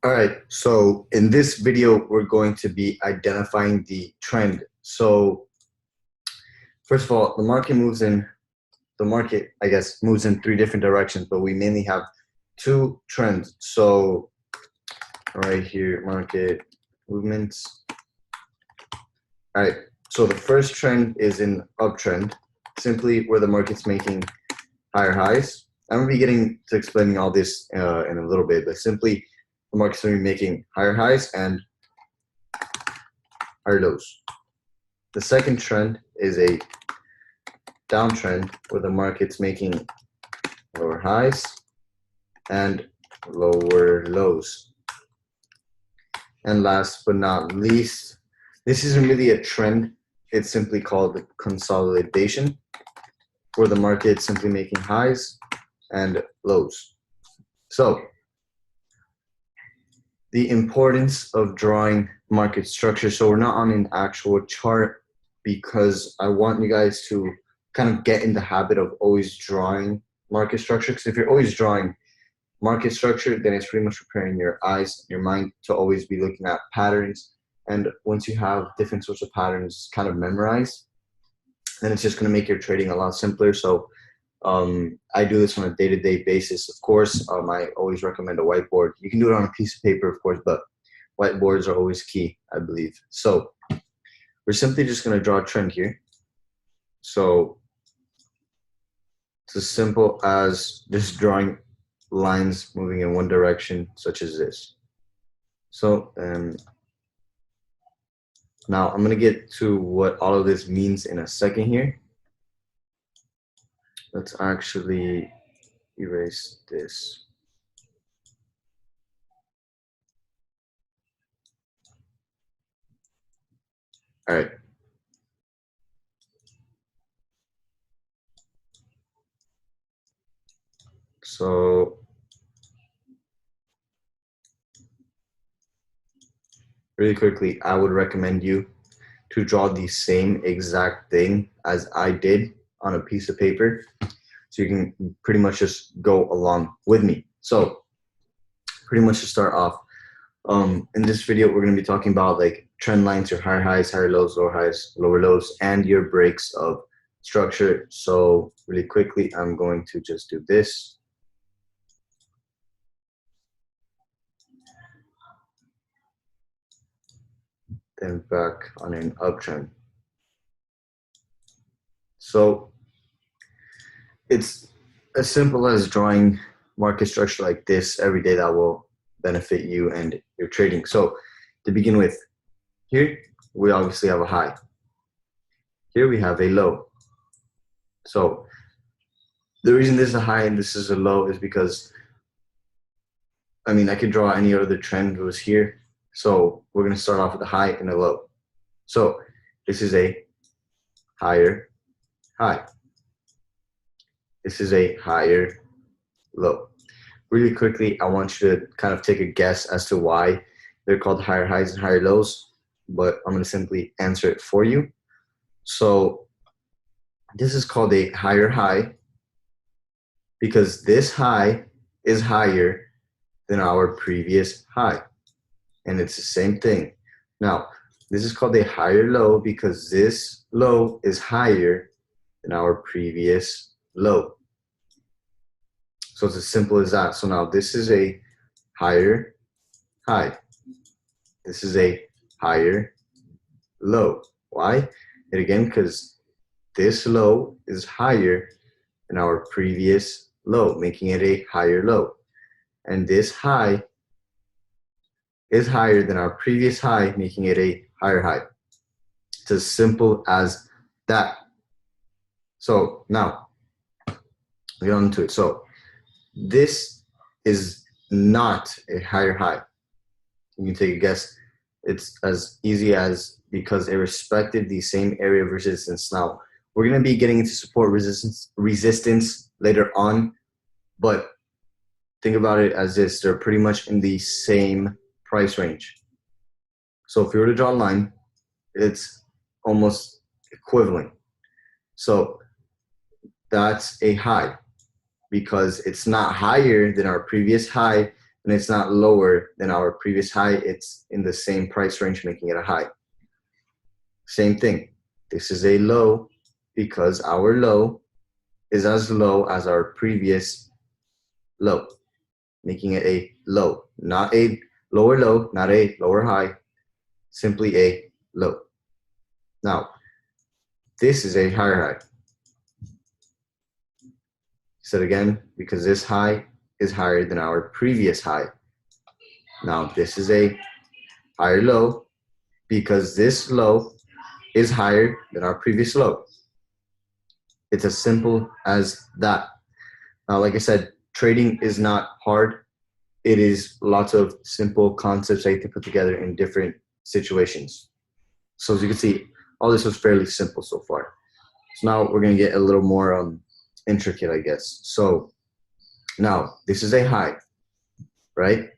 All right, so in this video, we're going to be identifying the trend. So first of all, the market, I guess, moves in three different directions, but we mainly have two trends. So right here, market movements. All right, so the first trend is an uptrend, simply where the market's making higher highs. I'm gonna be getting to explaining all this in a little bit, but simply the market's gonna be making higher highs and higher lows. The second trend is a downtrend where the market's making lower highs and lower lows. And last but not least, this isn't really a trend. It's simply called consolidation, where the market's simply making highs and lows. So the importance of drawing market structure. So we're not on an actual chart because I want you guys to kind of get in the habit of always drawing market structure. Because if you're always drawing market structure, then it's pretty much preparing your eyes and your mind to always be looking at patterns. And once you have different sorts of patterns kind of memorized, then it's just going to make your trading a lot simpler. So I do this on a day-to-day basis. Of course, I always recommend a whiteboard. You can do it on a piece of paper, of course, but whiteboards are always key, I believe. So we're simply just going to draw a trend here. So it's as simple as just drawing lines moving in one direction, such as this. So now I'm going to get to what all of this means in a second here. Let's actually erase this. All right. So really quickly, I would recommend you to draw the same exact thing as I did on a piece of paper, so you can pretty much just go along with me. So pretty much to start off, in this video, we're going to be talking about like trend lines, your higher highs, higher lows, lower lows, and your breaks of structure. So really quickly, I'm going to just do this. Then back on an uptrend. So it's as simple as drawing market structure like this every day that will benefit you and your trading. So to begin with, here we obviously have a high. Here we have a low. So the reason this is a high and this is a low is because, I mean, I could draw any other trend was here. So we're going to start off with a high and a low. So this is a higher high. This is a higher low. Really quickly, I want you to kind of take a guess as to why they're called higher highs and higher lows, but I'm going to simply answer it for you. So this is called a higher high because this high is higher than our previous high, and it's the same thing. Now, this is called a higher low because this low is higher than our previous low. So it's as simple as that. So now this is a higher high. This is a higher low. Why? And again, because this low is higher than our previous low, making it a higher low. And this high is higher than our previous high, making it a higher high. It's as simple as that. So now, we get on to it. So this is not a higher high. You can take a guess. It's as easy as because it respected the same area of resistance. Now, we're going to be getting into support resistance later on, but think about it as this. They're pretty much in the same price range. So if you were to draw a line, it's almost equivalent. So that's a high because it's not higher than our previous high, and it's not lower than our previous high. It's in the same price range, making it a high. Same thing. This is a low because our low is as low as our previous low, making it a low, not a lower low, not a lower high, simply a low. Now, this is a higher high. Said again, because this high is higher than our previous high. Now, this is a higher low because this low is higher than our previous low. It's as simple as that. Now, like I said, trading is not hard. It is lots of simple concepts that you can put together in different situations. So as you can see, all this was fairly simple so far. So now we're going to get a little more intricate, I guess. So now this is a high, right?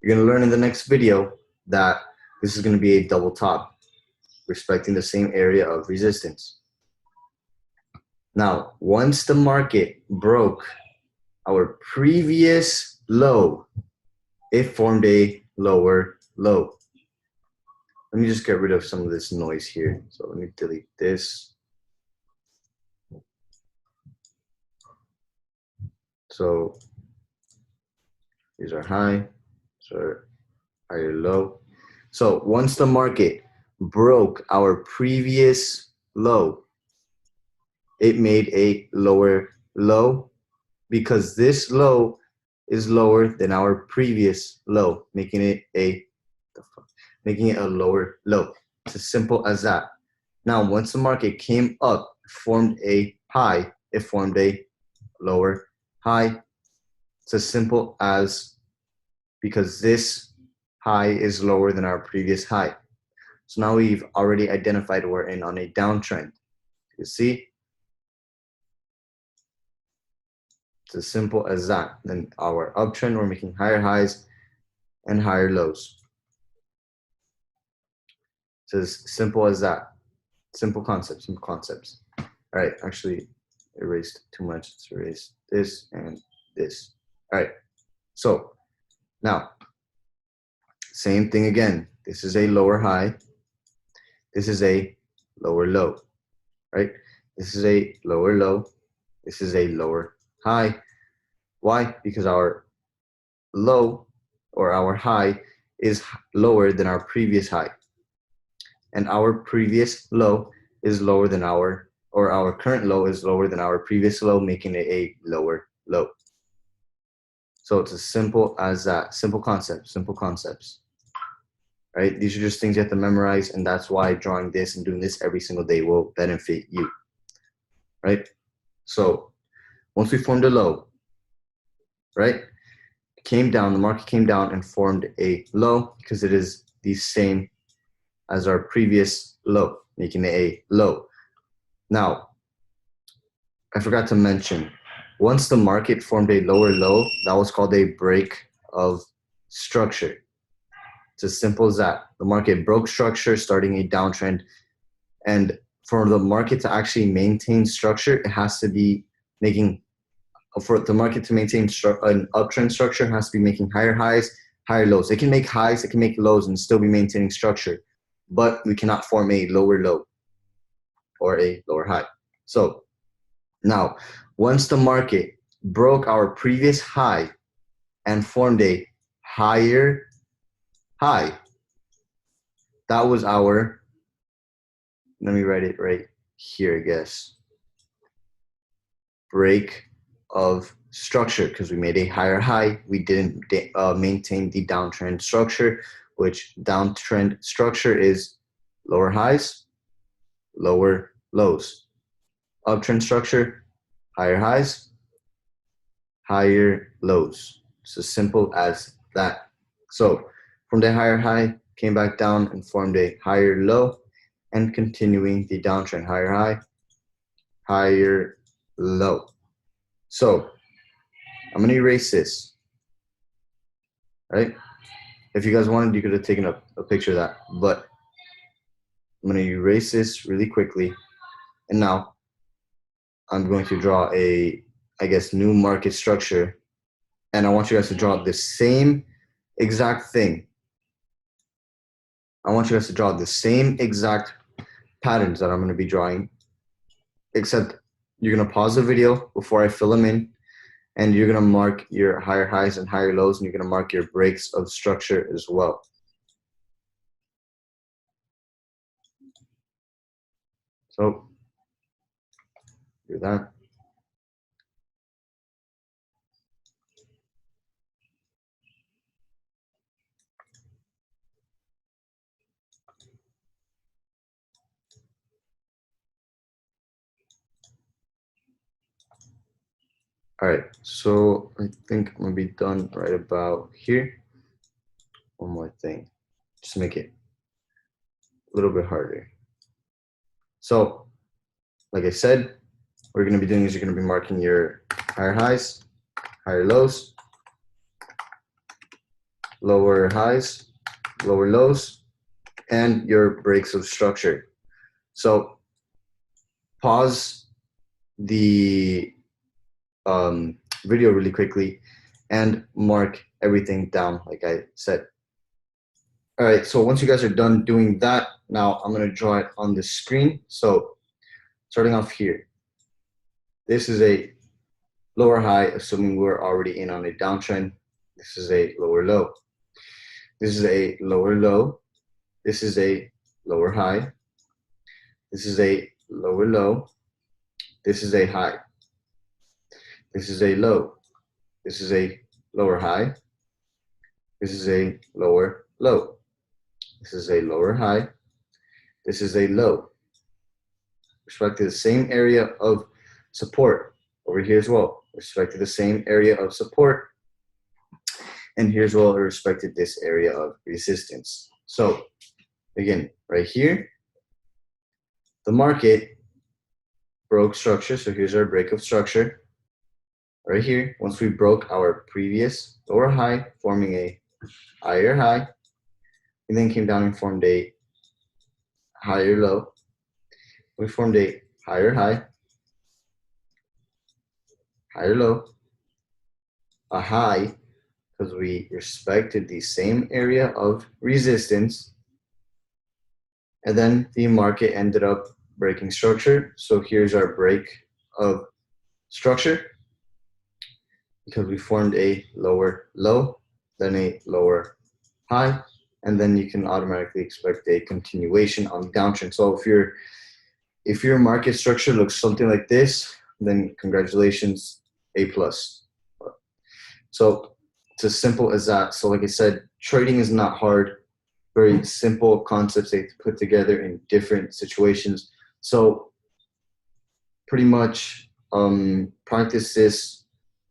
You're going to learn in the next video that this is going to be a double top, respecting the same area of resistance. Now, once the market broke our previous low, it formed a lower low. Let me just get rid of some of this noise here. So let me delete this. So these are high, so higher low. So once the market broke our previous low, it made a lower low because this low is lower than our previous low, making it a lower low. It's as simple as that. Now, once the market came up, formed a high, it formed a lower high. It's as simple as, because this high is lower than our previous high. So now we've already identified we're in on a downtrend. You see? It's as simple as that. Then our uptrend, we're making higher highs and higher lows. It's as simple as that. Simple concepts, simple concepts. All right, actually erased too much. Let's erase this and this. All right, so now, same thing again. This is a lower high. This is a lower low, right? This is a lower low. This is a lower high. Why? Because our low or our high is lower than our previous high. And our previous low is lower than our current low is lower than our previous low, making it a lower low. So it's as simple as that. Simple concepts, right? These are just things you have to memorize, and that's why drawing this and doing this every single day will benefit you, right? So once we formed a low, right, came down, the market came down and formed a low because it is the same as our previous low, making it a low. Now, I forgot to mention, once the market formed a lower low, that was called a break of structure. It's as simple as that. The market broke structure, starting a downtrend. And for the market to actually maintain structure, it has to be making, for the market to maintain an uptrend structure, it has to be making higher highs, higher lows. It can make highs, it can make lows and still be maintaining structure, but we cannot form a lower low or a lower high. So now, once the market broke our previous high and formed a higher high, that was our, let me write it right here, I guess, break of structure, because we made a higher high. We didn't maintain the downtrend structure, which downtrend structure is lower highs, lower lows. Uptrend structure, higher highs, higher lows. It's as simple as that. So from the higher high, came back down and formed a higher low, and continuing the downtrend, higher high, higher low. So I'm gonna erase this, right? If you guys wanted, you could have taken a picture of that, but I'm gonna erase this really quickly. And now I'm going to draw a, I guess, new market structure and I want you guys to draw the same exact thing. I want you guys to draw the same exact patterns that I'm going to be drawing, except you're going to pause the video before I fill them in, and you're going to mark your higher highs and higher lows, and you're going to mark your breaks of structure as well. So do that. All right, so I think I'm gonna be done right about here. One more thing, just to make it a little bit harder. So, like I said, what you're gonna be doing is you're gonna be marking your higher highs, higher lows, lower highs, lower lows, and your breaks of structure. So, pause the video really quickly and mark everything down like I said. All right, so once you guys are done doing that, now I'm gonna draw it on the screen. So starting off here, this is a lower high, assuming we're already in on a downtrend. This is a lower low. This is a lower low. This is a lower high. This is a lower low. This is a high. This is a low. This is a lower high. This is a lower low. This is a lower high. This is a low. Respect to the same area of support over here as well. Respect to the same area of support. And here's well respect to this area of resistance. So again, right here, the market broke structure. So here's our break of structure. Right here, once we broke our previous lower high, forming a higher high, we then came down and formed a higher low. We formed a higher high, higher low, a high, because we respected the same area of resistance, and then the market ended up breaking structure. So here's our break of structure, because we formed a lower low, then a lower high, and then you can automatically expect a continuation on the downtrend. So if your market structure looks something like this, then congratulations, A+. So it's as simple as that. So like I said, trading is not hard. Very simple concepts they put together in different situations. So pretty much practice this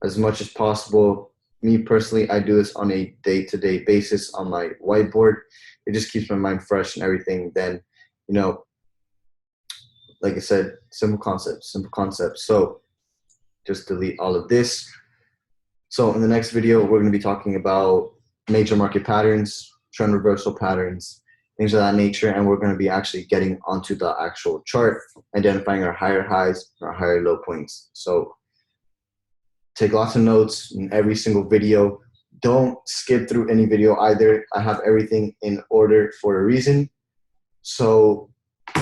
as much as possible. Me personally, I do this on a day-to-day basis on my whiteboard. It just keeps my mind fresh and everything. Then, you know, like I said, simple concepts, simple concepts. So just delete all of this. So in the next video, we're going to be talking about major market patterns, trend reversal patterns, things of that nature. And we're going to be actually getting onto the actual chart, identifying our higher highs and our higher low points. So take lots of notes in every single video. Don't skip through any video either. I have everything in order for a reason. So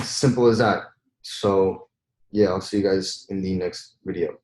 simple as that. So yeah, I'll see you guys in the next video.